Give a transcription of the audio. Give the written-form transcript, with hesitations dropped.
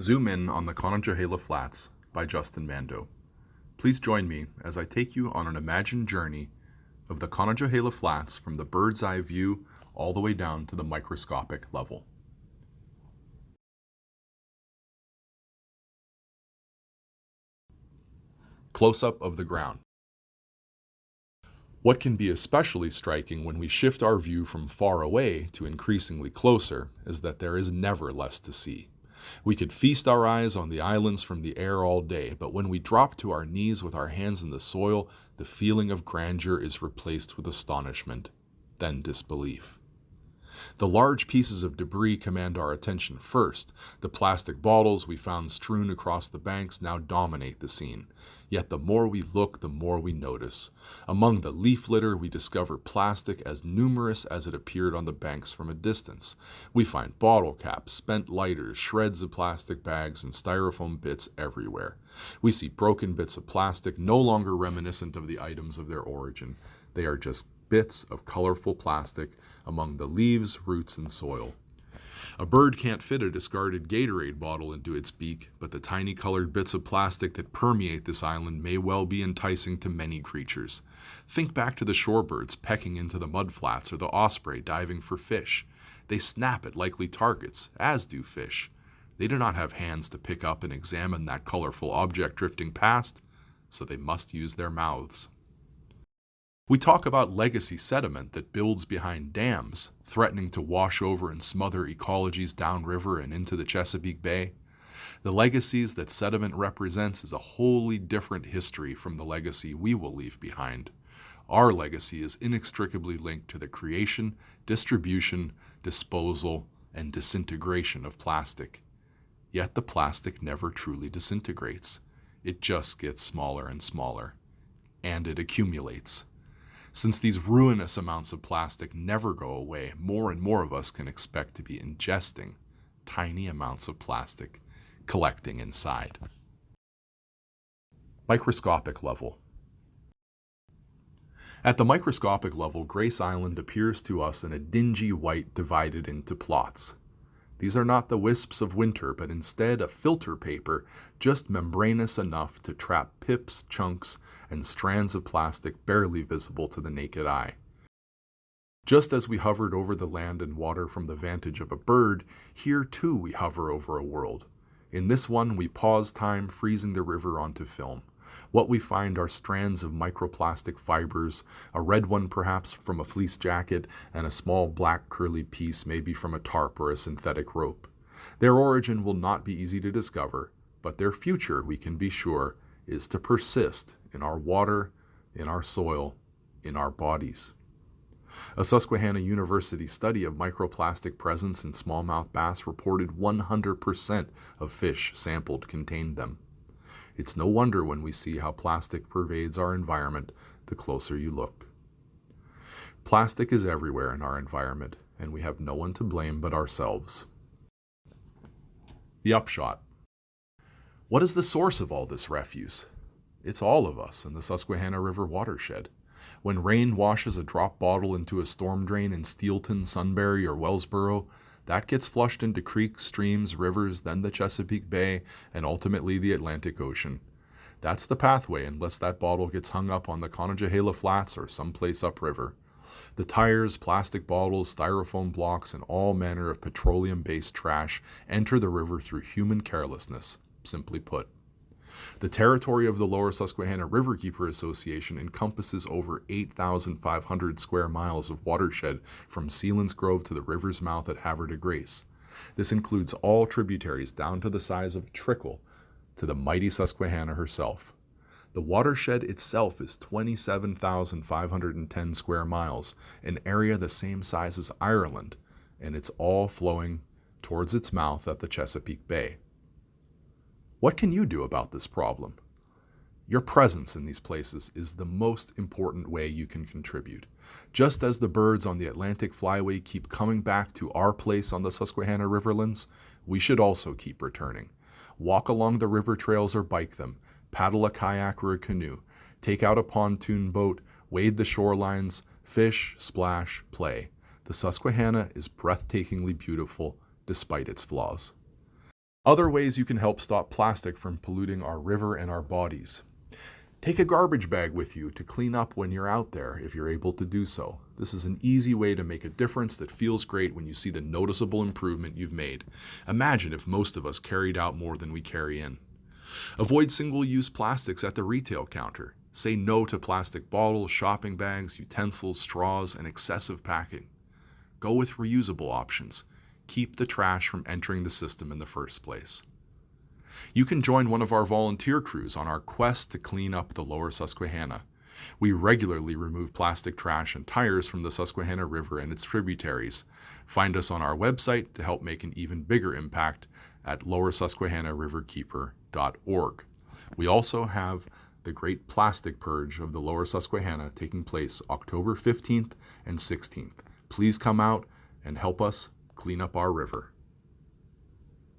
Zoom in on the Conejohela Flats by Justin Mando. Please join me as I take you on an imagined journey of the Conejohela Flats from the bird's eye view all the way down to the microscopic level. Close-up of the ground. What can be especially striking when we shift our view from far away to increasingly closer is that there is never less to see. We could feast our eyes on the islands from the air all day, but when we drop to our knees with our hands in the soil, the feeling of grandeur is replaced with astonishment, then disbelief. The large pieces of debris command our attention first. The plastic bottles we found strewn across the banks now dominate the scene. Yet the more we look, the more we notice. Among the leaf litter, we discover plastic as numerous as it appeared on the banks from a distance. We find bottle caps, spent lighters, shreds of plastic bags, and styrofoam bits everywhere. We see broken bits of plastic, no longer reminiscent of the items of their origin. They are just bits of colorful plastic among the leaves, roots, and soil. A bird can't fit a discarded Gatorade bottle into its beak, but the tiny colored bits of plastic that permeate this island may well be enticing to many creatures. Think back to the shorebirds pecking into the mudflats or the osprey diving for fish. They snap at likely targets, as do fish. They do not have hands to pick up and examine that colorful object drifting past, so they must use their mouths. We talk about legacy sediment that builds behind dams, threatening to wash over and smother ecologies downriver and into the Chesapeake Bay. The legacies that sediment represents is a wholly different history from the legacy we will leave behind. Our legacy is inextricably linked to the creation, distribution, disposal, and disintegration of plastic. Yet the plastic never truly disintegrates. It just gets smaller and smaller. And it accumulates. Since these ruinous amounts of plastic never go away, more and more of us can expect to be ingesting tiny amounts of plastic, collecting inside. Microscopic level. At the microscopic level, Grace Island appears to us in a dingy white divided into plots. These are not the wisps of winter, but instead a filter paper just membranous enough to trap pips, chunks, and strands of plastic barely visible to the naked eye. Just as we hovered over the land and water from the vantage of a bird, here too we hover over a world. In this one, we pause time, freezing the river onto film. What we find are strands of microplastic fibers, a red one perhaps from a fleece jacket, and a small black curly piece maybe from a tarp or a synthetic rope. Their origin will not be easy to discover, but their future, we can be sure, is to persist in our water, in our soil, in our bodies. A Susquehanna University study of microplastic presence in smallmouth bass reported 100% of fish sampled contained them. It's no wonder when we see how plastic pervades our environment, the closer you look. Plastic is everywhere in our environment, and we have no one to blame but ourselves. The upshot. What is the source of all this refuse? It's all of us in the Susquehanna River watershed. When rain washes a drop bottle into a storm drain in Steelton, Sunbury, or Wellsboro, that gets flushed into creeks, streams, rivers, then the Chesapeake Bay, and ultimately the Atlantic Ocean. That's the pathway unless that bottle gets hung up on the Conejohela Flats or someplace upriver. The tires, plastic bottles, styrofoam blocks, and all manner of petroleum-based trash enter the river through human carelessness, simply put. The territory of the Lower Susquehanna Riverkeeper Association encompasses over 8,500 square miles of watershed from Sealands Grove to the river's mouth at Havre de Grace. This includes all tributaries down to the size of a trickle to the mighty Susquehanna herself. The watershed itself is 27,510 square miles, an area the same size as Ireland, and it's all flowing towards its mouth at the Chesapeake Bay. What can you do about this problem? Your presence in these places is the most important way you can contribute. Just as the birds on the Atlantic Flyway keep coming back to our place on the Susquehanna Riverlands, we should also keep returning. Walk along the river trails or bike them, paddle a kayak or a canoe, take out a pontoon boat, wade the shorelines, fish, splash, play. The Susquehanna is breathtakingly beautiful despite its flaws. Other ways you can help stop plastic from polluting our river and our bodies. Take a garbage bag with you to clean up when you're out there if you're able to do so. This is an easy way to make a difference that feels great when you see the noticeable improvement you've made. Imagine if most of us carried out more than we carry in. Avoid single-use plastics at the retail counter. Say no to plastic bottles, shopping bags, utensils, straws, and excessive packing. Go with reusable options. Keep the trash from entering the system in the first place. You can join one of our volunteer crews on our quest to clean up the Lower Susquehanna. We regularly remove plastic trash and tires from the Susquehanna River and its tributaries. Find us on our website to help make an even bigger impact at lowersusquehannariverkeeper.org. We also have the Great Plastic Purge of the Lower Susquehanna taking place October 15th and 16th. Please come out and help us clean up our river.